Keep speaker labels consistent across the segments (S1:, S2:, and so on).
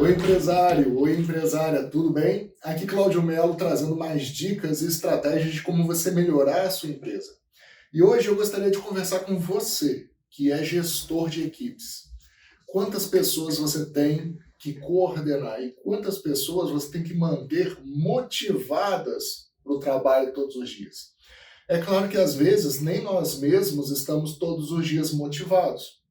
S1: Oi, empresário, oi, empresária, tudo bem? Aqui Cláudio Melo trazendo mais dicas e estratégias de como você melhorar a sua empresa. E hoje eu gostaria de conversar com você, que é gestor de equipes. Quantas pessoas você tem que coordenar e quantas pessoas você tem que manter motivadas para o trabalho todos os dias? É claro que às vezes nem nós mesmos estamos todos os dias motivados,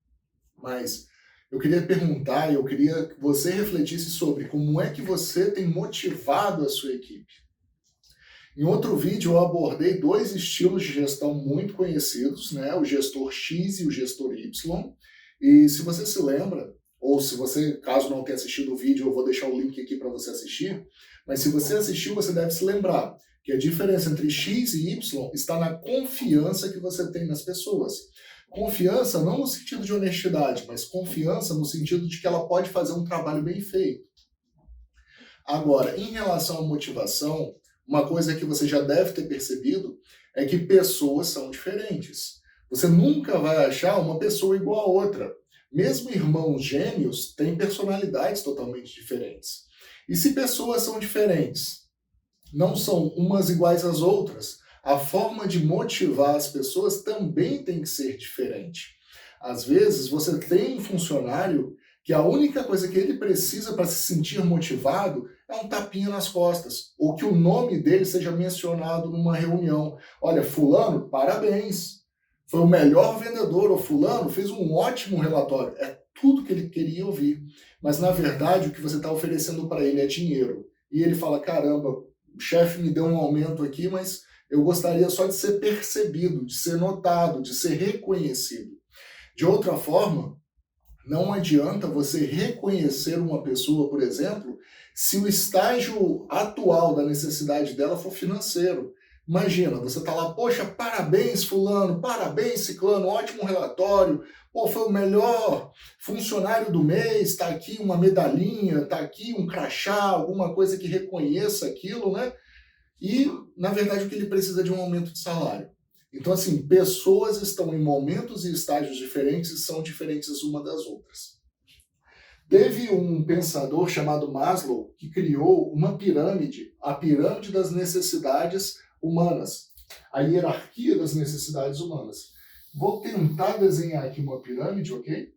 S1: mas eu queria perguntar, eu queria que você refletisse sobre como é que você tem motivado a sua equipe. Em outro vídeo eu abordei dois estilos de gestão muito conhecidos, né? O gestor X e o gestor Y. E se você se lembra, ou se você, caso não tenha assistido o vídeo, eu vou deixar o link aqui para você assistir, mas se você assistiu, você deve se lembrar que a diferença entre X e Y está na confiança que você tem nas pessoas. Confiança não no sentido de honestidade, mas confiança no sentido de que ela pode fazer um trabalho bem feito. Agora, em relação à motivação, uma coisa que você já deve ter percebido é que pessoas são diferentes. Você nunca vai achar uma pessoa igual a outra. Mesmo irmãos gêmeos têm personalidades totalmente diferentes. E se pessoas são diferentes, não são umas iguais às outras, a forma de motivar as pessoas também tem que ser diferente. Às vezes, você tem um funcionário que a única coisa que ele precisa para se sentir motivado é um tapinha nas costas, ou que o nome dele seja mencionado numa reunião. Olha, fulano, parabéns, foi o melhor vendedor, ou fulano fez um ótimo relatório. É tudo que ele queria ouvir. Mas, na verdade, o que você está oferecendo para ele é dinheiro. E ele fala, caramba, o chefe me deu um aumento aqui, mas eu gostaria só de ser percebido, de ser notado, de ser reconhecido. De outra forma, não adianta você reconhecer uma pessoa, por exemplo, se o estágio atual da necessidade dela for financeiro. Imagina, você está lá, poxa, parabéns fulano, parabéns ciclano, ótimo relatório, pô, foi o melhor funcionário do mês, está aqui uma medalhinha, está aqui um crachá, alguma coisa que reconheça aquilo, né? E, na verdade, o que ele precisa é de um aumento de salário. Então, assim, pessoas estão em momentos e estágios diferentes e são diferentes uma das outras. Teve um pensador chamado Maslow que criou uma pirâmide, a pirâmide das necessidades humanas, a hierarquia das necessidades humanas. Vou tentar desenhar aqui uma pirâmide, ok?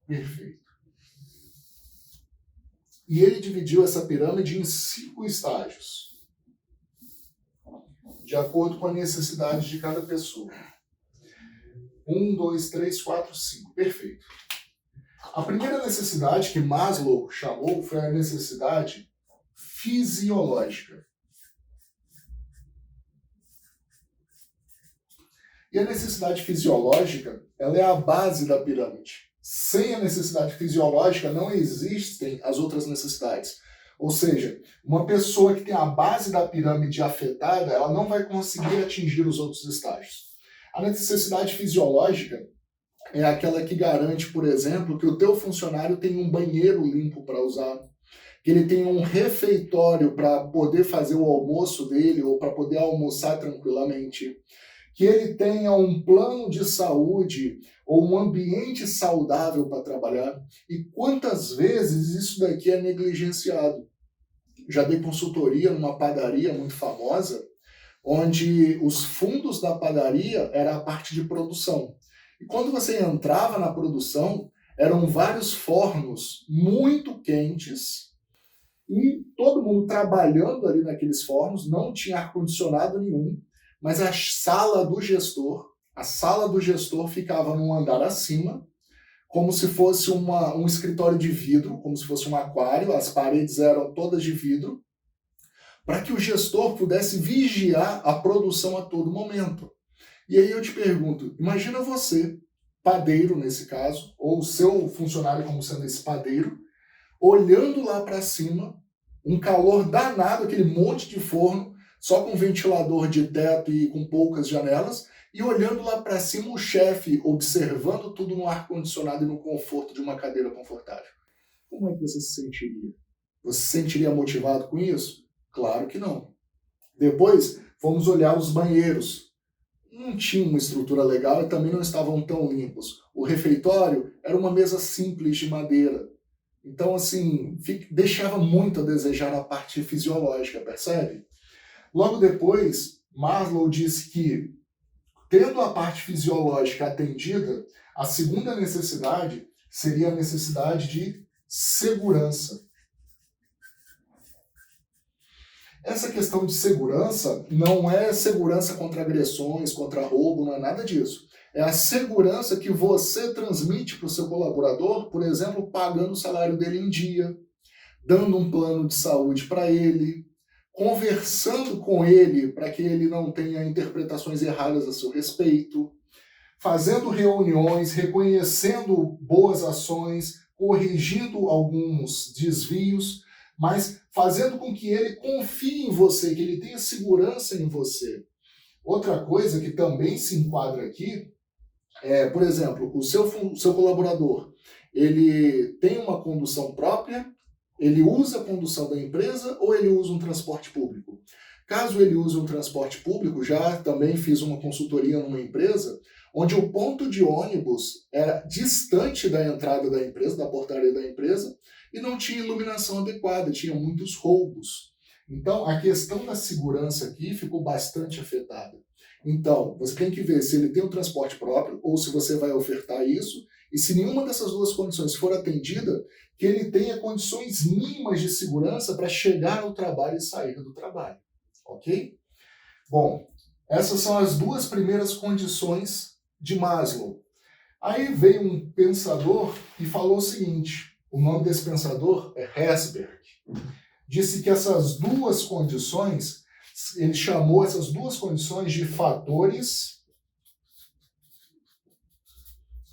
S1: Perfeito. E ele dividiu essa pirâmide em 5 estágios, de acordo com a necessidade de cada pessoa. 1, 2, 3, 4, 5. Perfeito. A primeira necessidade que Maslow chamou foi a necessidade fisiológica. E a necessidade fisiológica, ela é a base da pirâmide. Sem a necessidade fisiológica não existem as outras necessidades. Ou seja, uma pessoa que tem a base da pirâmide afetada, ela não vai conseguir atingir os outros estágios. A necessidade fisiológica é aquela que garante, por exemplo, que o teu funcionário tenha um banheiro limpo para usar, que ele tenha um refeitório para poder fazer o almoço dele ou para poder almoçar tranquilamente, que ele tenha um plano de saúde ou um ambiente saudável para trabalhar. E quantas vezes isso daqui é negligenciado? Já dei consultoria numa padaria muito famosa, onde os fundos da padaria era a parte de produção. E quando você entrava na produção, eram vários fornos muito quentes e todo mundo trabalhando ali naqueles fornos, não tinha ar-condicionado nenhum, mas a sala do gestor ficava num andar acima, como se fosse um escritório de vidro, como se fosse um aquário, as paredes eram todas de vidro, para que o gestor pudesse vigiar a produção a todo momento. E aí eu te pergunto, imagina você, padeiro nesse caso, ou o seu funcionário como sendo esse padeiro, olhando lá para cima, um calor danado, aquele monte de forno, só com ventilador de teto e com poucas janelas, e olhando lá para cima o chefe observando tudo no ar-condicionado e no conforto de uma cadeira confortável. Como é que você se sentiria? Você se sentiria motivado com isso? Claro que não. Depois, fomos olhar os banheiros. não tinham uma estrutura legal e também não estavam tão limpos. O refeitório era uma mesa simples de madeira. Então, assim, deixava muito a desejar a parte fisiológica, percebe? Logo depois, Maslow disse que, tendo a parte fisiológica atendida, a segunda necessidade seria a necessidade de segurança. Essa questão de segurança não é segurança contra agressões, contra roubo, não é nada disso. É a segurança que você transmite para o seu colaborador, por exemplo, pagando o salário dele em dia, dando um plano de saúde para ele, conversando com ele para que ele não tenha interpretações erradas a seu respeito, fazendo reuniões, reconhecendo boas ações, corrigindo alguns desvios, mas fazendo com que ele confie em você, que ele tenha segurança em você. Outra coisa que também se enquadra aqui é, por exemplo, o seu colaborador, ele tem uma condução própria, ele usa a condução da empresa ou ele usa um transporte público? Caso ele use um transporte público, já também fiz uma consultoria numa empresa, onde o ponto de ônibus era distante da entrada da empresa, da portaria da empresa, e não tinha iluminação adequada, tinha muitos roubos. Então, a questão da segurança aqui ficou bastante afetada. Então, você tem que ver se ele tem um transporte próprio ou se você vai ofertar isso, e se nenhuma dessas duas condições for atendida, que ele tenha condições mínimas de segurança para chegar ao trabalho e sair do trabalho. Ok? Bom, essas são as duas primeiras condições de Maslow. Aí veio um pensador e falou o seguinte, o nome desse pensador é Herzberg. Disse que essas duas condições, ele chamou essas duas condições de fatores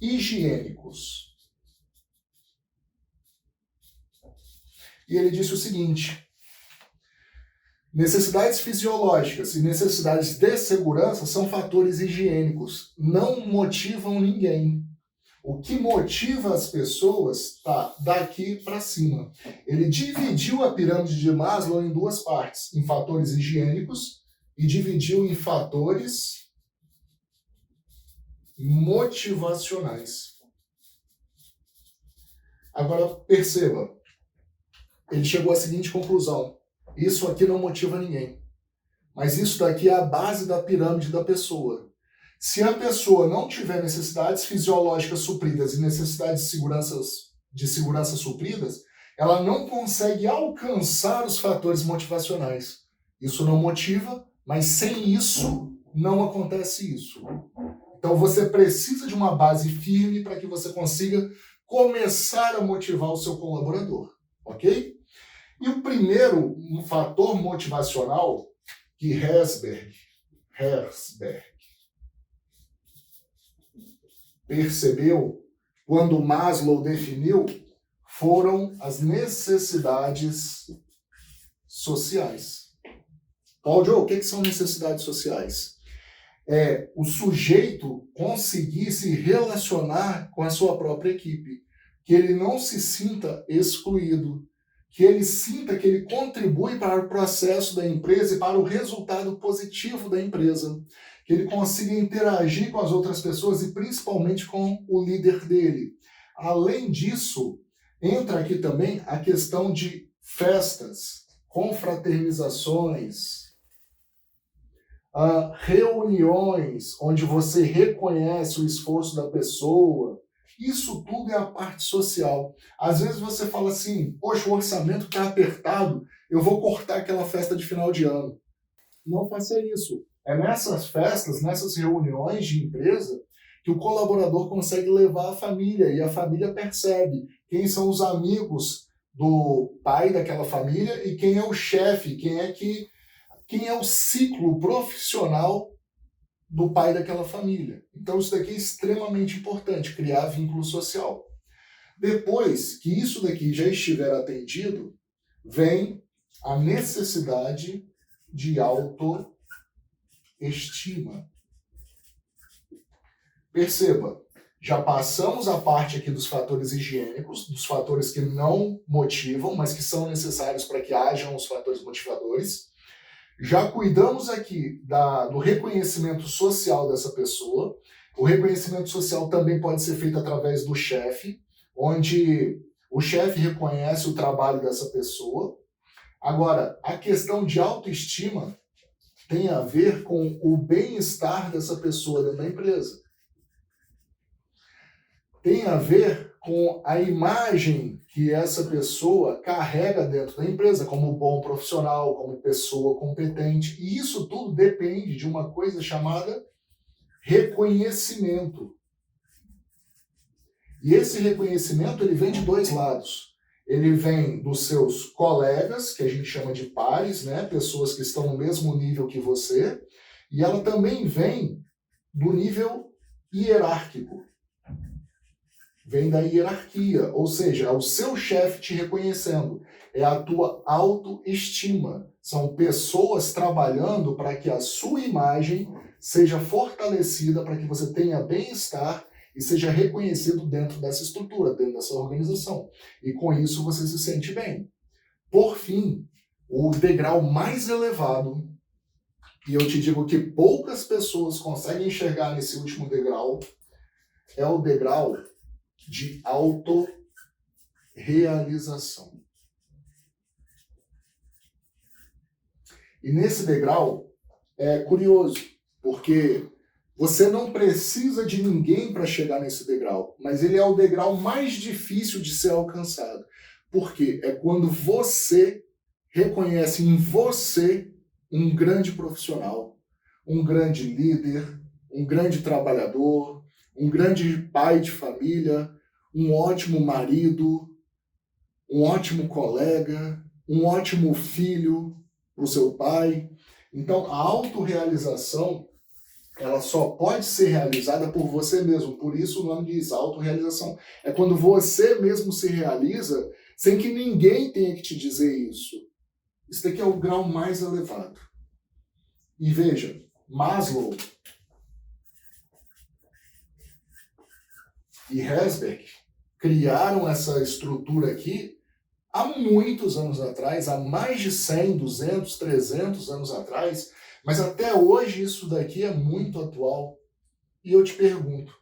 S1: higiênicos. E ele disse o seguinte, necessidades fisiológicas e necessidades de segurança são fatores higiênicos, não motivam ninguém. O que motiva as pessoas está daqui para cima. Ele dividiu a pirâmide de Maslow em duas partes, em fatores higiênicos e dividiu em fatores motivacionais. Agora, perceba, ele chegou à seguinte conclusão, isso aqui não motiva ninguém, mas isso daqui é a base da pirâmide da pessoa. Se a pessoa não tiver necessidades fisiológicas supridas e necessidades de segurança supridas, ela não consegue alcançar os fatores motivacionais. Isso não motiva, mas sem isso não acontece isso. Então você precisa de uma base firme para que você consiga começar a motivar o seu colaborador, ok? E o primeiro fator motivacional que Herzberg percebeu quando Maslow definiu foram as necessidades sociais. Cláudio, o que são necessidades sociais? É o sujeito conseguir se relacionar com a sua própria equipe, que ele não se sinta excluído, que ele sinta que ele contribui para o processo da empresa e para o resultado positivo da empresa, que ele consiga interagir com as outras pessoas e principalmente com o líder dele. Além disso, entra aqui também a questão de festas, confraternizações, reuniões onde você reconhece o esforço da pessoa. Isso tudo é a parte social. Às vezes você fala assim, poxa, o orçamento está apertado, eu vou cortar aquela festa de final de ano. Não faça isso. É nessas festas, nessas reuniões de empresa, que o colaborador consegue levar a família, e a família percebe quem são os amigos do pai daquela família e quem é o chefe, quem é o ciclo profissional do pai daquela família. Então isso daqui é extremamente importante, criar vínculo social. Depois que isso daqui já estiver atendido, vem a necessidade de autoestima. Perceba, já passamos a parte aqui dos fatores higiênicos, dos fatores que não motivam, mas que são necessários para que hajam os fatores motivadores. Já cuidamos aqui do reconhecimento social dessa pessoa. O reconhecimento social também pode ser feito através do chefe, onde o chefe reconhece o trabalho dessa pessoa. Agora, a questão de autoestima tem a ver com o bem-estar dessa pessoa dentro da empresa. Tem a ver com a imagem que essa pessoa carrega dentro da empresa, como bom profissional, como pessoa competente. E isso tudo depende de uma coisa chamada reconhecimento. E esse reconhecimento ele vem de dois lados. Ele vem dos seus colegas, que a gente chama de pares, né? Pessoas que estão no mesmo nível que você, e ela também vem do nível hierárquico. Vem da hierarquia, ou seja, é o seu chefe te reconhecendo, é a tua autoestima. São pessoas trabalhando para que a sua imagem seja fortalecida, para que você tenha bem-estar e seja reconhecido dentro dessa estrutura, dentro dessa organização. E com isso você se sente bem. Por fim, o degrau mais elevado, e eu te digo que poucas pessoas conseguem enxergar nesse último degrau, é o degrau de autorrealização. E nesse degrau é curioso, porque você não precisa de ninguém para chegar nesse degrau, mas ele é o degrau mais difícil de ser alcançado. Por quê? É quando você reconhece em você um grande profissional, um grande líder, um grande trabalhador, um grande pai de família, um ótimo marido, um ótimo colega, um ótimo filho para o seu pai. Então, a autorrealização ela só pode ser realizada por você mesmo. Por isso o nome diz autorrealização. É quando você mesmo se realiza sem que ninguém tenha que te dizer isso. Isso daqui é o grau mais elevado. E veja, Maslow e Herzberg criaram essa estrutura aqui há muitos anos atrás, há mais de 100, 200, 300 anos atrás, mas até hoje isso daqui é muito atual. E eu te pergunto,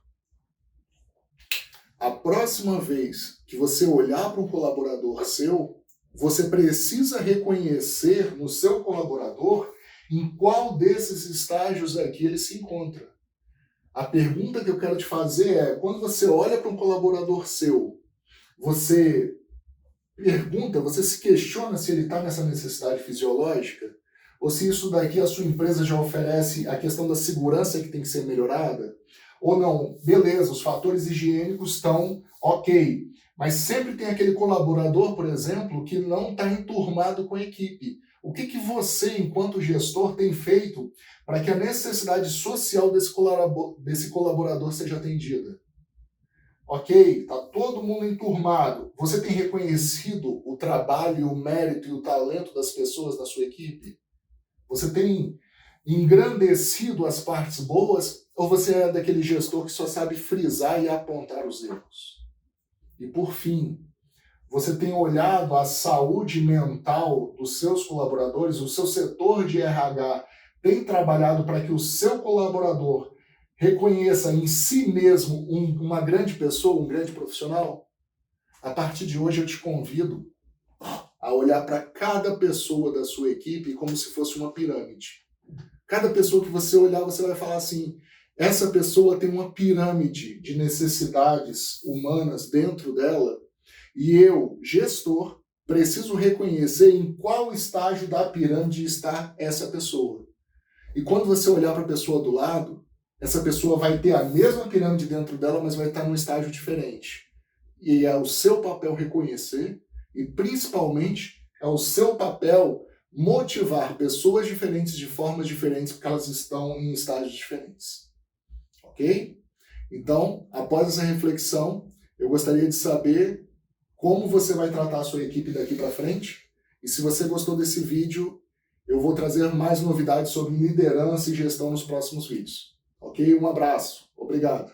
S1: a próxima vez que você olhar para um colaborador seu, você precisa reconhecer no seu colaborador em qual desses estágios aqui ele se encontra. A pergunta que eu quero te fazer é, quando você olha para um colaborador seu, você pergunta, você se questiona se ele está nessa necessidade fisiológica? Ou se isso daqui a sua empresa já oferece a questão da segurança que tem que ser melhorada? Ou não, beleza, os fatores higiênicos estão ok, mas sempre tem aquele colaborador, por exemplo, que não está enturmado com a equipe. O que você, enquanto gestor, tem feito para que a necessidade social desse colaborador seja atendida? Ok, está todo mundo enturmado. Você tem reconhecido o trabalho, o mérito e o talento das pessoas da sua equipe? Você tem engrandecido as partes boas ou você é daquele gestor que só sabe frisar e apontar os erros? E por fim, você tem olhado a saúde mental dos seus colaboradores, o seu setor de RH tem trabalhado para que o seu colaborador reconheça em si mesmo uma grande pessoa, um grande profissional? A partir de hoje eu te convido a olhar para cada pessoa da sua equipe como se fosse uma pirâmide. Cada pessoa que você olhar, você vai falar assim, essa pessoa tem uma pirâmide de necessidades humanas dentro dela e eu, gestor, preciso reconhecer em qual estágio da pirâmide está essa pessoa. E quando você olhar para a pessoa do lado, essa pessoa vai ter a mesma pirâmide dentro dela, mas vai estar num estágio diferente. E é o seu papel reconhecer e, principalmente, é o seu papel motivar pessoas diferentes de formas diferentes porque elas estão em estágios diferentes. Ok? Então, após essa reflexão, eu gostaria de saber como você vai tratar a sua equipe daqui para frente. E se você gostou desse vídeo, eu vou trazer mais novidades sobre liderança e gestão nos próximos vídeos. Ok? Um abraço. Obrigado.